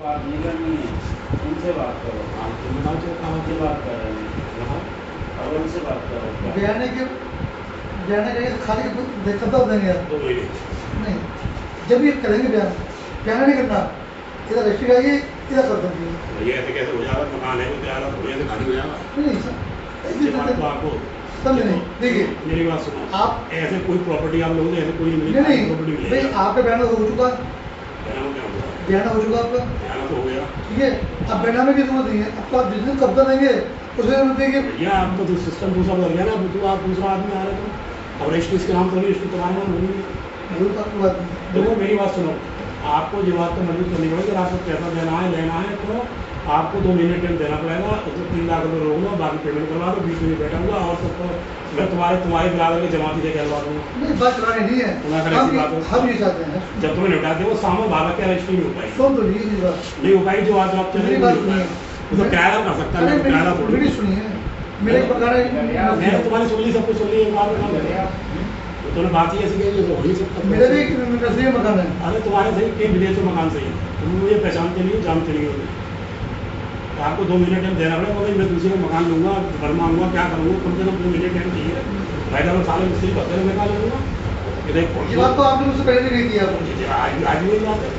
बात नहीं करनी है, उनसे बात करो। आप तो बताओ जो कहाँ उनसे बात कर रहे हैं और उनसे बात करो। बयाने के खाली देखता देंगे यार 2 महीने नहीं, जब ये करेंगे बयान नहीं करना, इधर रजिस्ट्री आइए, इधर कर देंगे। ये ऐसे कैसे हो जाएगा? मकान है वो तैयार है, थोड़ी ऐसे खाली हो जाएगा। नहीं सर, ये बात तो आपको समझ नहीं। देखिए मेरी बात सुनो, आप ऐसे कोई प्रॉपर्टी आप लोगों ने ऐसे कोई नहीं प्रॉपर्टी नहीं मिलेगी? भाई, आपका बयान हो चुका, क्या होगा? बयान हो चुका आपका, बयान तो हो गया। ठीक है। अब बयान की जरूरत नहीं है, अब तो आप जिस दिन कब्जा देंगे उसे जरूरत देंगे। भैया आपको तो सिस्टम दूसरा लग गया ना, तो आप दूसरा आदमी आ रहे हो और रजिस्ट्री इसके नाम तो नहीं, रजिस्ट्री तुम्हारे नाम होगी। जरूरत आपकी बात नहीं। देखो मेरी बात सुनो, आपको जो बात तो मजबूत करनी पड़ेगी। अगर आपको पैसा देना है लेना है तो आपको 2 महीने टाइम देना पड़ेगा। तो 3 लाख रुपये रोक लो, बाकी पेमेंट करवा दो, बीच में बैठा हुआ और सबको मैं तुम्हारे बिरादर के जमाती से कहलवा दूँगा। नहीं, बात चलानी नहीं है, हम ये चाहते हैं जब तुम्हें निपटा दे वो सामने बाबा क्या रजिस्ट्री नहीं हो पाई, सुन तो लीजिए बात, नहीं हो पाई। जो आज आप चले मेरी बात सुनिए, तो किराया कर सकता है, किराया थोड़ी। मेरी सुनिए, मेरे प्रकार मैंने तुम्हारी सुन ली, सब कुछ सुन ली, एक बार तो तुमने बात ही ऐसी कही हो ही सकता। मेरा भी नजदीक मकान है। अरे तुम्हारे सही कई विदेश में मकान सही, तुम मुझे पहचानते नहीं हो, जानते नहीं हो। तो आपको 2 महीने टाइम देना पड़ेगा। भाई मैं दूसरे का मकान लूँगा, बनवाऊँगा, क्या करूँगा, कम से कम 2 महीने टाइम चाहिए। भाई साहब साले मिस्त्री करते हैं, मैं क्या लूँगा? ये बात तो आपने मुझसे पहले नहीं की थी। आज भी बात है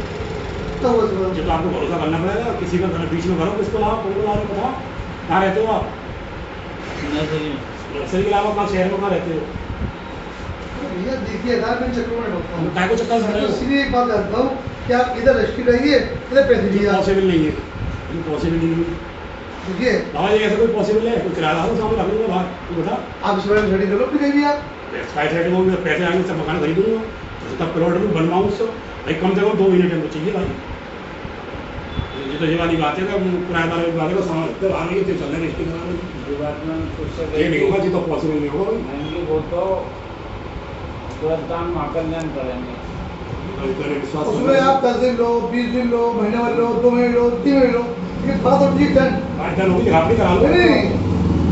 तो जब तो आपको भरोसा करना पड़ेगा। किसी का घर बीच में करो, किसको लाओ, तुमको लाओ, बताओ कहाँ रहते हो आप? नर्सरी के अलावा कहाँ शहर में कहाँ रहते हो? भैया देखिए, मैं चक्कर में बोलता हूँ, काय को चक्कर कर रहे हो? इसलिए एक बात करता हूँ कि आप इधर रजिस्ट्री रहिए, इधर पैसे दीजिए। पॉसिबल नहीं है, पॉसिबल नहीं है। देखिए बाबा जी ऐसा कोई पॉसिबल है? कोई किराया हो सामने रख लूँगा बाहर, तू बता। आप इस बारे में रेडी करो, फिर कहिए आप एक्सपायर साइड में पैसे आएंगे, सब मकान खरीदूँगा, तब प्लॉट में बनवाऊँ उससे। भाई कम से कम 2 महीने टाइम तो चाहिए भाई। ये तो ये वाली बात है ना, किराएदार की बात है ना, सामान रखते आ रही है चलने रजिस्ट्री करा, ये नहीं होगा जी, तो पॉसिबल नहीं होगा भाई। वो तो तुरंत काम कल्याण करेंगे। विश्वास उसमें आप 10 दिन लो, 20 दिन लो, महीने भर लो, 2 महीने लो, 3 महीने लो, लेकिन बात और ठीक है। होगी आप भी करा लो। नहीं,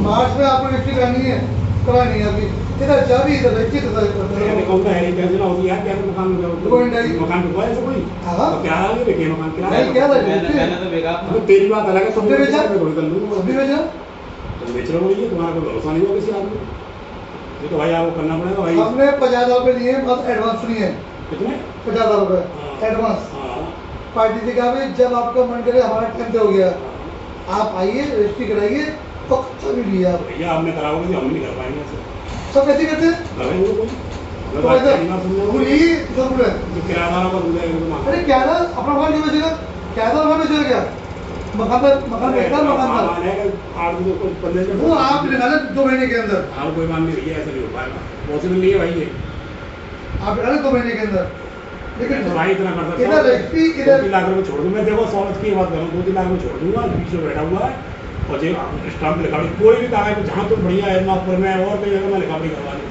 मार्च में आपको रजिस्ट्री करनी है, करानी है। अभी इधर चाबी, इधर रजिस्ट्री, मैंने कहूँ है नहीं, कैसे ना होगी यार, क्या मकान में मकान बिकवा है कोई? हाँ क्या आगे बेचे मकान, क्या नहीं, क्या मैंने तो बेकार तो तेरी बात अलग है, सबने बेचा? मैं थोड़ी कर लूँगा। अभी भेजा, तुम बेच रहे हो, ये तुम्हारा कोई भरोसा नहीं होगा किसी आदमी। ये तो भाई आपको करना पड़ेगा भाई। हमने 50,000 रुपये लिए, बस एडवांस नहीं है। कितने? 50,000 रुपये हाँ। एडवांस। हाँ पार्टी से कहा भाई जब आपका मन करे, हमारा टाइम हो गया, आप आइए, रजिस्ट्री कराइए और कच्चा भी लिए आप। भैया आपने कराओगे तो हम नहीं कर पाएंगे ऐसे। सब कैसे करते हैं? करेंगे कोई तो किराएदारों का रूल है, अरे क्या ना, अपना मकान क्यों बेचेगा? क्या था मकान बेचेगा? क्या मकान बेचता है, मकान था वो आप निकाले 2 महीने के अंदर, आप कोई मान नहीं रही है, ऐसा नहीं हो पाएगा, पॉसिबल नहीं है भाई ये। आप निकाले 2 महीने के अंदर। लेकिन तो भाई इतना कर सकता इधर रजिस्ट्री, इधर 2-3 लाख रुपये छोड़ दूँ मैं। देखो सौलत की बात करूँ, 2-3 लाख रुपये छोड़ दूंगा, बीच में बैठा हुआ है और जो स्टाम्प लिखा कोई भी कागज जहाँ तो बढ़िया है नागपुर में और कहीं जगह मैं लिखा पड़ी करवा दूँ,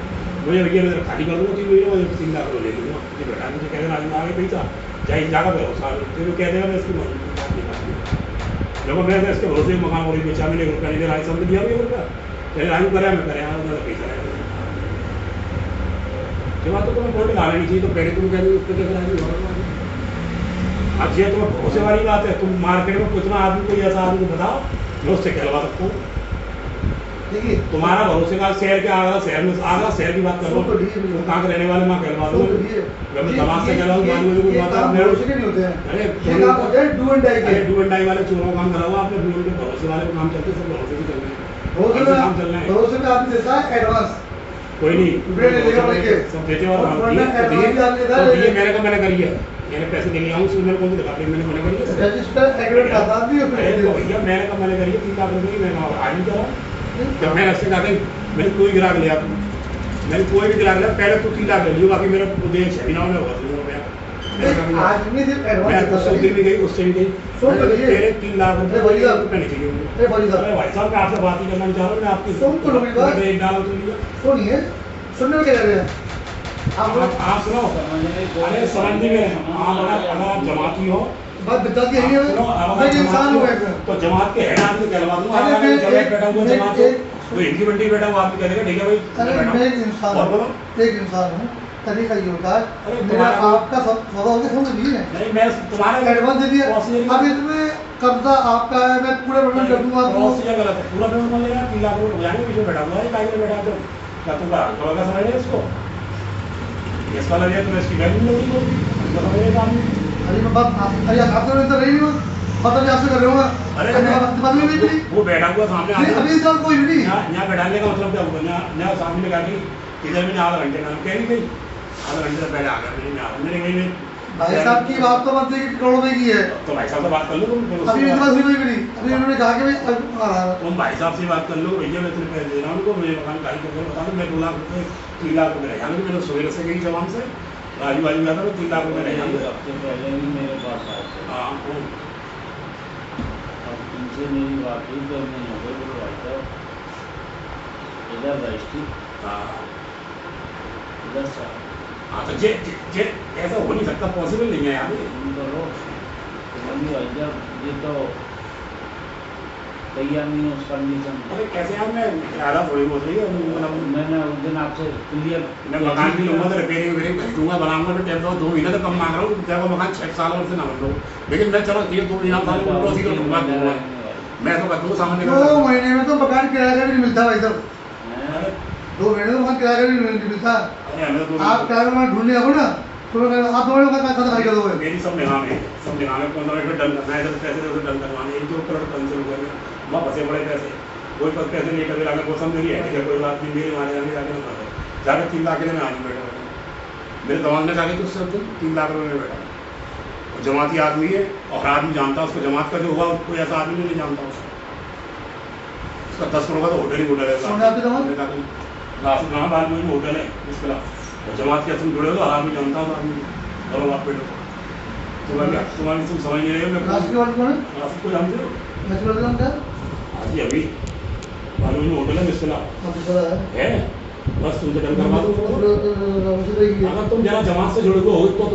मुझे भैया मैं खाली कर दूँगा 3 महीने में, 3 लाख रुपये ले लूँगा। ये बैठा मुझे कहते आदमी आगे पैसा जाए जाकर भरोसा, फिर कह देगा मैं इसकी देखो मैं इसके भरोसे मकान और बेचा, मैंने 1 रुपया नहीं दे रहा, सब दिया 1 रुपया पहले आयु करे, मैं करे पैसा रहेगा। ये बात तो तुम्हें कोर्ट ला लेनी चाहिए, तो पहले तुम कह रहे हो उसको देख आज ये तुम्हें भरोसे वाली बात है। तुम मार्केट में कितना आदमी, कोई ऐसा आदमी बताओ मैं उससे कहलवा सकता हूँ। देखिए तुम्हारा भरोसे का शहर के आगरा शहर में, आगरा शहर की बात कर लो, तुम कहाँ के रहने वाले, मैं कहलवा दूँ। जब मैं दमाग से कहलवा दूँ, अरे डू एंड डाई वाले चोरों काम करा हुआ आपने, डू एंड भरोसे वाले काम चलते, सब भरोसे भी चल रहे हैं, काम चल रहे हैं। भरोसे में आदमी देता है एडवांस, कोई नहीं सब देते और ये मैंने कहा मैंने करी है, मैंने पैसे दे लिया हूँ, उसमें मैंने कौन सी दिखा मैंने मना करी है रजिस्टर एग्रीमेंट आता भी है। भैया मैंने कहा मैंने करी है 3 लाख रुपये की, मैंने आज ही करा। जब मैं रस्ते जाते मैंने कोई गिराक लिया, मैंने कोई भी गिराक लिया, पहले तो 3 लाख ले लियो, बाकी मेरा उद्देश्य 6 महीना में होगा। आदमी सिर्फ एडवांस मैं उससे भी गई, उससे भी गई, तेरे 3 लाख रुपये नहीं चाहिए भाई साहब। मैं आपसे बात ही करना चाह रहा हूँ, मैं आपकी एक डाला तो लिया। सुनिए, सुनने में क्या कर रहे हैं आप सुनो, अरे समझ नहीं में अगर आप जमाती हो, बात बता दी है, मैं इंसान हूँ तो जमात के हेड आदमी कहलवा दूंगा। बैठा हुआ जमात तो हिंदी मंडी बैठा हुआ आदमी कह देगा ठीक है भाई। मैं एक इंसान हूँ, तरीका ये होता है अरे मेरा तुम्हारा- आपका सौदा होगा समझ लिए नहीं मैं तुम्हारा एडवांस दे दिया प्रोसीजर अब इसमें कर्जा आपका है मैं पूरा पेमेंट कर दूंगा आपको प्रोसीजर गलत है पूरा पेमेंट मान लेगा 3 लाख रुपए हो जाएंगे पीछे बैठा हुआ है काहे के लिए बैठा तो क्या तुम का समझ रहे इसको इस वाला ये तो इसकी वैल्यू नहीं होगी तो समझ रहे काम अरे मैं बात अरे आपसे अंदर रही नहीं पता नहीं आपसे कर रहे हो अरे बात में भी नहीं वो बैठा हुआ सामने आ अभी इस साल कोई भी नहीं यहाँ बैठाने का मतलब क्या होगा यहाँ सामने लगा कि इधर मैंने आधा घंटे का कह गई आधा घंटे से पहले आ गया मैंने कहीं भाई साहब की बात तो बनती है कि करोड़ों में की है तो भाई साहब से बात कर लो तुम अभी इस बात हुई भी नहीं अभी उन्होंने कहा कि भाई तुम भाई साहब से बात कर लो भैया मैं तेरे पैसे दे रहा हूँ उनको मुझे मकान खाली करके बता दो मैं 2 लाख रुपये 3 लाख रुपये रह जाएंगे मैंने सवेरे से गई जवान से राजू बाजू गया था तो 3 लाख रुपये रह जाएंगे सबसे पहले भी मेरे पास आए थे हाँ और इनसे मेरी बात हुई तो मैं यहाँ पे बोलो भाई साहब इधर रजिस्ट्री हाँ इधर से हाँ तो जे ऐसा हो नहीं सकता पॉसिबल नहीं है यार तुम करो मम्मी भाई साहब ये तो तैयार नहीं है उस कंडीशन में अरे कैसे यार मैं इरादा थोड़ी बहुत रही है मतलब मैंने उस दिन आपसे क्लियर मैं मकान भी लूँगा तो रिपेयरिंग वेरिंग खरीदूंगा बनाऊंगा तो टाइम 2 महीने तक कम मांग रहा हूँ तेरा मकान 6 साल और से ना बन लो लेकिन मैं चलो ये 2 महीना साल में उसी को लूँगा मैं तो कहता हूँ सामान्य 2 महीने में तो मकान किराया का भी नहीं मिलता भाई साहब 2 महीने में मकान किराया का भी नहीं मिलता अरे हमें तो आप किराया का ढूंढने आओ ना तो आप 2 महीने का खाता खाली कर दोगे मेरी सब निगाह में 15 मिनट डन करना है जब पैसे दे डन करवाने 1-2 करोड़ कम से रुपये में वहाँ फंसे पड़े पैसे कोई पद पैसे नहीं कभी आगे मौसम मेरी है ठीक है कोई बात नहीं मेरे मारे जाने जाके ना पड़े जाके 3 लाख के लिए मैं आज बैठा हुआ मेरे दिमाग में जाके तो उससे 3 लाख रुपये में बैठा और जमाती आदमी है और हर आदमी जानता है उसको जमात का जो हुआ कोई ऐसा आदमी नहीं जानता उसका 10 करोड़ का तो होटल ही होटल सोने आपकी जमात? है राष्ट्र बाद में होटल है इस खिलाफ और जमात के तुम जुड़े हो तो हर आदमी जानता हूँ आदमी दोनों बाप बेटो तुम्हारी तुम समझ नहीं रहे हो मैं राष्ट्र के बाद कौन है राष्ट्र को जानते हो नेशनल का नाम क्या आज ही अभी मालूम में होटल है इस खिलाफ आपको पता है है बस तुमसे डर करवा दूँ तो अगर तुम जरा जमात से जुड़े हो तो